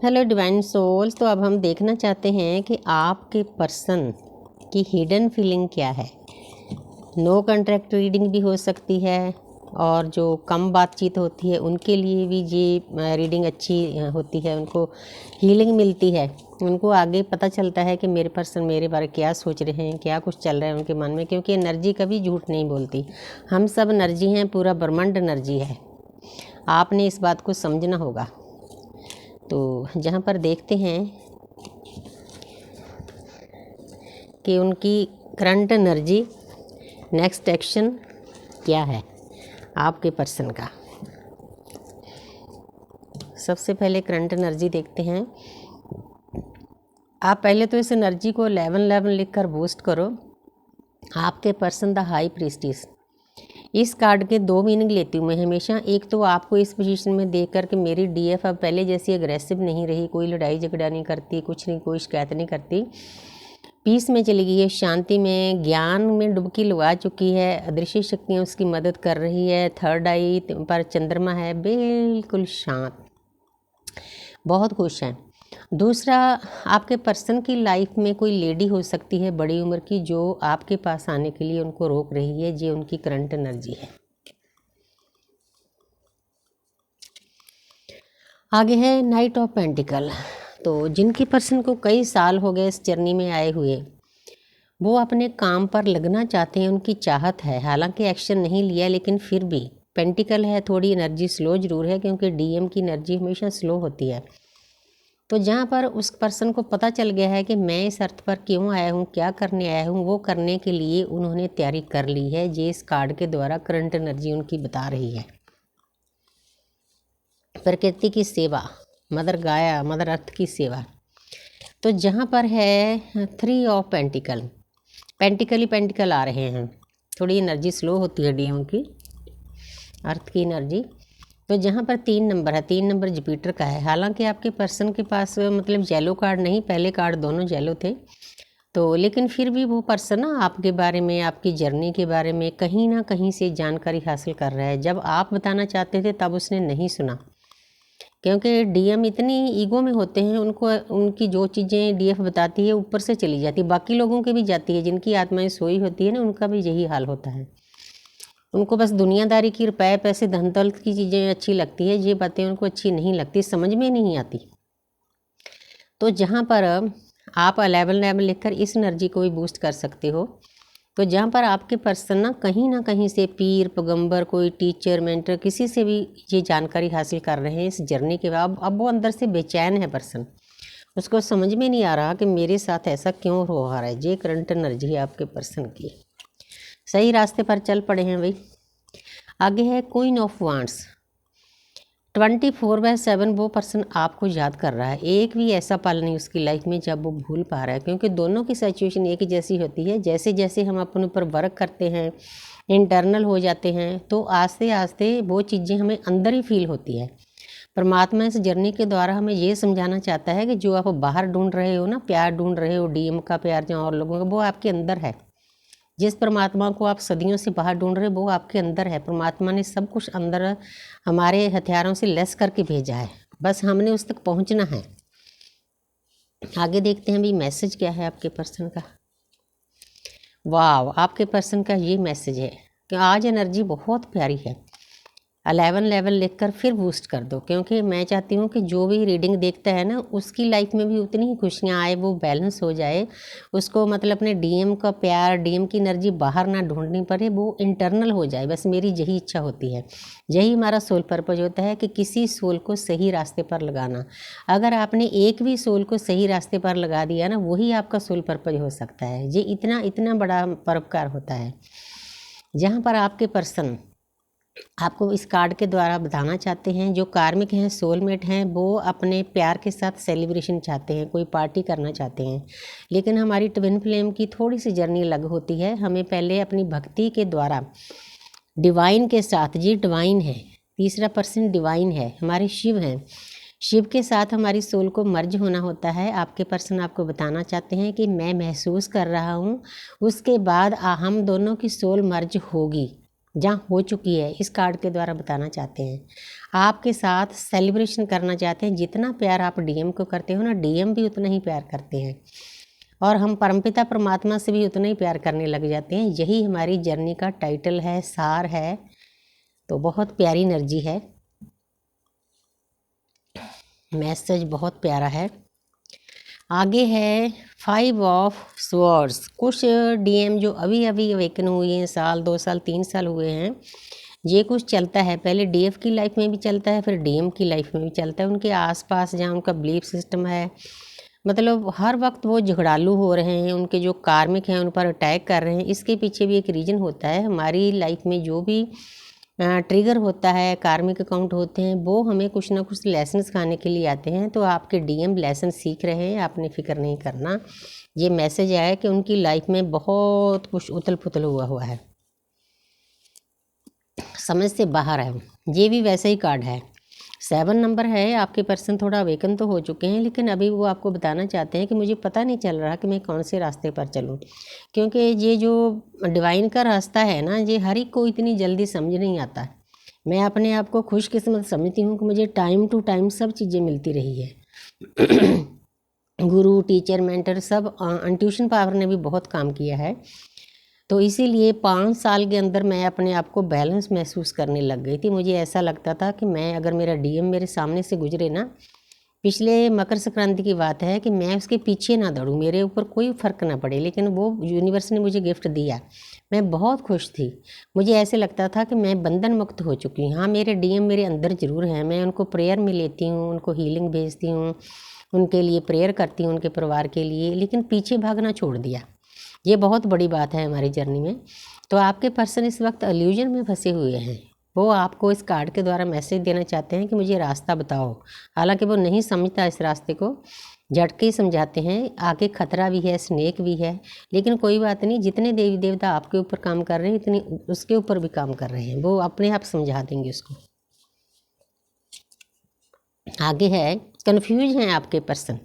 Hello divine souls. तो अब हम देखना चाहते हैं कि आपके पर्सन की हिडन फीलिंग क्या है। नो कॉन्ट्रैक्ट रीडिंग भी हो सकती है और जो कम बातचीत होती है उनके लिए भी ये रीडिंग अच्छी होती है, उनको हीलिंग मिलती है। उनको आगे पता चलता है कि मेरे पर्सन मेरे बारे क्या सोच रहे हैं, क्या कुछ चल रहा है उनके मन में, क्योंकि एनर्जी कभी झूठ नहीं बोलती। हम सब एनर्जी हैं, पूरा ब्रह्मांड एनर्जी है। आपने इस बात को समझना होगा। तो जहाँ पर देखते हैं कि उनकी करंट एनर्जी, नेक्स्ट एक्शन क्या है आपके पर्सन का। सबसे पहले करंट एनर्जी देखते हैं। आप पहले तो इस एनर्जी को 11 लिखकर बूस्ट करो। आपके पर्सन द हाई प्रीस्टिस। इस कार्ड के दो मीनिंग लेती हूँ मैं हमेशा। एक तो आपको इस पोजीशन में देख कर कि मेरी डीएफ अब पहले जैसी अग्रेसिव नहीं रही, कोई लड़ाई झगड़ा नहीं करती, कुछ नहीं, कोई शिकायत नहीं करती, पीस में चली गई है, शांति में, ज्ञान में डुबकी लगा चुकी है, अदृश्य शक्तियाँ उसकी मदद कर रही है। थर्ड आई पर चंद्रमा है, बिल्कुल शांत, बहुत खुश है। दूसरा, आपके पर्सन की लाइफ में कोई लेडी हो सकती है बड़ी उम्र की, जो आपके पास आने के लिए उनको रोक रही है। ये उनकी करंट एनर्जी है। आगे है नाइट ऑफ पेंटिकल। तो जिनके पर्सन को कई साल हो गए इस जर्नी में आए हुए, वो अपने काम पर लगना चाहते हैं, उनकी चाहत है, हालांकि एक्शन नहीं लिया, लेकिन फिर भी पेंटिकल है, थोड़ी एनर्जी स्लो जरूर है, क्योंकि डीएम की एनर्जी हमेशा स्लो होती है। तो जहाँ पर उस पर्सन को पता चल गया है कि मैं इस अर्थ पर क्यों आया हूँ, क्या करने आया हूँ, वो करने के लिए उन्होंने तैयारी कर ली है। ये इस कार्ड के द्वारा करंट एनर्जी उनकी बता रही है। प्रकृति की सेवा, मदर गाया, मदर अर्थ की सेवा। तो जहाँ पर है 3 ऑफ पेंटिकल, पेंटिकल ही पेंटिकल आ रहे हैं। थोड़ी एनर्जी स्लो होती है डीएम की, अर्थ की एनर्जी। तो जहाँ पर 3 नंबर है, 3 नंबर जुपिटर का है। हालांकि आपके पर्सन के पास मतलब येलो कार्ड नहीं, पहले कार्ड दोनों येलो थे, तो लेकिन फिर भी वो पर्सन ना आपके बारे में, आपकी जर्नी के बारे में कहीं ना कहीं से जानकारी हासिल कर रहा है। जब आप बताना चाहते थे तब उसने नहीं सुना, क्योंकि डीएम इतनी ईगो में होते हैं, उनको उनकी जो चीज़ें डीएफ बताती है ऊपर से चली जाती है, बाकी लोगों की भी जाती है। जिनकी आत्माएं सोई होती है ना, उनका भी यही हाल होता है। उनको बस दुनियादारी की, रुपए पैसे धन दौलत की चीज़ें अच्छी लगती है, ये बातें उनको अच्छी नहीं लगती, समझ में नहीं आती। तो जहाँ पर आप 11 लिखकर इस एनर्जी को भी बूस्ट कर सकते हो। तो जहाँ पर आपके पर्सन ना कहीं से पीर पैगंबर, कोई टीचर, मेंटर, किसी से भी ये जानकारी हासिल कर रहे हैं इस जर्नी के बाद। अब वो अंदर से बेचैन है पर्सन, उसको समझ में नहीं आ रहा कि मेरे साथ ऐसा क्यों हो रहा है। ये करंट एनर्जी है आपके पर्सन की। सही रास्ते पर चल पड़े हैं भाई। आगे है क्वीन ऑफ वांड्स। 24/7 वो पर्सन आपको याद कर रहा है। एक भी ऐसा पल नहीं उसकी लाइफ में जब वो भूल पा रहा है, क्योंकि दोनों की सिचुएशन एक ही जैसी होती है। जैसे जैसे हम अपने ऊपर वर्क करते हैं, इंटरनल हो जाते हैं, तो आस्ते आस्ते वो चीज़ें हमें अंदर ही फील होती है। परमात्मा इस जर्नी के द्वारा हमें ये समझाना चाहता है कि जो आप बाहर ढूंढ रहे हो ना, प्यार ढूंढ रहे हो, डीएम का प्यार जहाँ और लोगों का, वो आपके अंदर है। जिस परमात्मा को आप सदियों से बाहर ढूंढ रहे हो, वो आपके अंदर है। परमात्मा ने सब कुछ अंदर हमारे हथियारों से लेस करके भेजा है, बस हमने उस तक पहुंचना है। आगे देखते हैं भी मैसेज क्या है आपके पर्सन का। वाह, आपके पर्सन का ये मैसेज है कि आज एनर्जी बहुत प्यारी है। 11 लिखकर फिर बूस्ट कर दो, क्योंकि मैं चाहती हूँ कि जो भी रीडिंग देखता है ना, उसकी लाइफ में भी उतनी ही खुशियाँ आए, वो बैलेंस हो जाए, उसको मतलब अपने डीएम का प्यार, डीएम की एनर्जी बाहर ना ढूंढनी पड़े, वो इंटरनल हो जाए। बस मेरी यही इच्छा होती है, यही हमारा सोल पर्पज होता है कि किसी सोल को सही रास्ते पर लगाना। अगर आपने एक भी सोल को सही रास्ते पर लगा दिया ना, वही आपका सोल पर्पज हो सकता है। ये इतना इतना बड़ा परोपकार होता है। जहाँ पर आपके पर्सन आपको इस कार्ड के द्वारा बताना चाहते हैं, जो कार्मिक हैं, सोलमेट हैं, वो अपने प्यार के साथ सेलिब्रेशन चाहते हैं, कोई पार्टी करना चाहते हैं। लेकिन हमारी ट्विन फ्लेम की थोड़ी सी जर्नी अलग होती है। हमें पहले अपनी भक्ति के द्वारा डिवाइन के साथ, जी डिवाइन है, तीसरा पर्सन डिवाइन है, हमारे शिव हैं, शिव के साथ हमारी सोल को मर्ज होना होता है। आपके पर्सन आपको बताना चाहते हैं कि मैं महसूस कर रहा हूँ, उसके बाद हम दोनों की सोल मर्ज होगी। जहाँ हो चुकी है, इस कार्ड के द्वारा बताना चाहते हैं। आपके साथ सेलिब्रेशन करना चाहते हैं। जितना प्यार आप डीएम को करते हो ना, डीएम भी उतना ही प्यार करते हैं, और हम परमपिता परमात्मा से भी उतना ही प्यार करने लग जाते हैं। यही हमारी जर्नी का टाइटल है, सार है। तो बहुत प्यारी एनर्जी है, मैसेज बहुत प्यारा है। आगे है 5 ऑफ स्वॉर्ड्स। कुछ डीएम जो अभी अभी अवेकन हुए हैं, साल 2 साल 3 साल हुए हैं, ये कुछ चलता है। पहले डीएफ की लाइफ में भी चलता है, फिर डीएम की लाइफ में भी चलता है। उनके आसपास जहाँ उनका बिलीफ सिस्टम है, मतलब हर वक्त वो झगड़ालू हो रहे हैं, उनके जो कार्मिक हैं उन पर अटैक कर रहे हैं। इसके पीछे भी एक रीज़न होता है। हमारी लाइफ में जो भी ट्रिगर होता है, कार्मिक अकाउंट होते हैं, वो हमें कुछ ना कुछ लेसन सिखाने के लिए आते हैं। तो आपके डीएम लेसन सीख रहे हैं, आपने फिक्र नहीं करना। ये मैसेज आया कि उनकी लाइफ में बहुत कुछ उथल पुथल हुआ है, समझ से बाहर है। ये भी वैसे ही कार्ड है, 7 नंबर है। आपके पर्सन थोड़ा अवेकन तो हो चुके हैं, लेकिन अभी वो आपको बताना चाहते हैं कि मुझे पता नहीं चल रहा कि मैं कौन से रास्ते पर चलूं, क्योंकि ये जो डिवाइन का रास्ता है ना, ये हर एक को इतनी जल्दी समझ नहीं आता। मैं अपने आप को खुशकिस्मत समझती हूँ कि मुझे टाइम टू टाइम सब चीज़ें मिलती रही है। गुरु, टीचर, मेंटर सब, ट्यूशन पावर ने भी बहुत काम किया है। तो इसीलिए 5 साल के अंदर मैं अपने आप को बैलेंस महसूस करने लग गई थी। मुझे ऐसा लगता था कि मैं, अगर मेरा डीएम मेरे सामने से गुजरे ना, पिछले मकर संक्रांति की बात है, कि मैं उसके पीछे ना दौड़ूं, मेरे ऊपर कोई फ़र्क ना पड़े, लेकिन वो यूनिवर्स ने मुझे गिफ्ट दिया। मैं बहुत खुश थी। मुझे ऐसे लगता था कि मैं बंधन मुक्त हो चुकी हूँ। हाँ, मेरे डीएम मेरे अंदर ज़रूर हैं, मैं उनको प्रेयर में लेती हूँ, उनको हीलिंग भेजती हूँ, उनके लिए प्रेयर करती हूँ, उनके परिवार के लिए, लेकिन पीछे भागना छोड़ दिया। ये बहुत बड़ी बात है हमारी जर्नी में। तो आपके पर्सन इस वक्त इल्यूजन में फंसे हुए हैं। वो आपको इस कार्ड के द्वारा मैसेज देना चाहते हैं कि मुझे रास्ता बताओ। हालांकि वो नहीं समझता इस रास्ते को, झटके समझाते हैं। आगे खतरा भी है, स्नेक भी है, लेकिन कोई बात नहीं। जितने देवी देवता आपके ऊपर काम कर रहे हैं, इतने उसके ऊपर भी काम कर रहे हैं। वो अपने आप समझा देंगे उसको। आगे है, कन्फ्यूज हैं आपके पर्सन।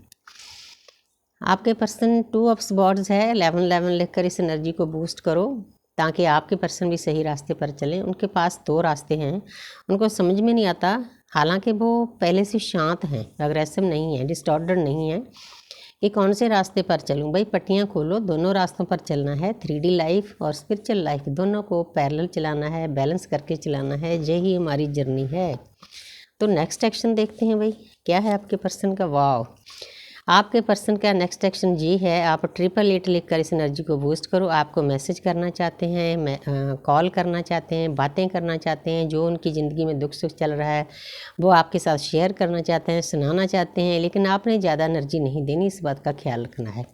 आपके पर्सन 2 ऑफ स्वॉर्ड्स है। 11 लिखकर इस एनर्जी को बूस्ट करो, ताकि आपके पर्सन भी सही रास्ते पर चलें। उनके पास 2 रास्ते हैं, उनको समझ में नहीं आता। हालांकि वो पहले से शांत हैं, अग्रेसिव नहीं है, डिस्टॉर्डेड नहीं है कि कौन से रास्ते पर चलूं। भाई पट्टियाँ खोलो, दोनों रास्तों पर चलना है। 3D लाइफ और स्पिरिचुअल लाइफ दोनों को पैरेलल चलाना है, बैलेंस करके चलाना है। यही हमारी जर्नी है। तो नेक्स्ट एक्शन देखते हैं भाई, क्या है आपके पर्सन का। वाव, आपके पर्सन का नेक्स्ट एक्शन ये है। आप 888 लिखकर इस एनर्जी को बूस्ट करो। आपको मैसेज करना चाहते हैं, कॉल करना चाहते हैं, बातें करना चाहते हैं, जो उनकी ज़िंदगी में दुख सुख चल रहा है वो आपके साथ शेयर करना चाहते हैं, सुनाना चाहते हैं, लेकिन आपने ज़्यादा एनर्जी नहीं देनी, इस बात का ख्याल रखना है।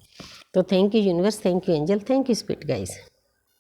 तो thank you universe, thank you angel, thank you spirit guys.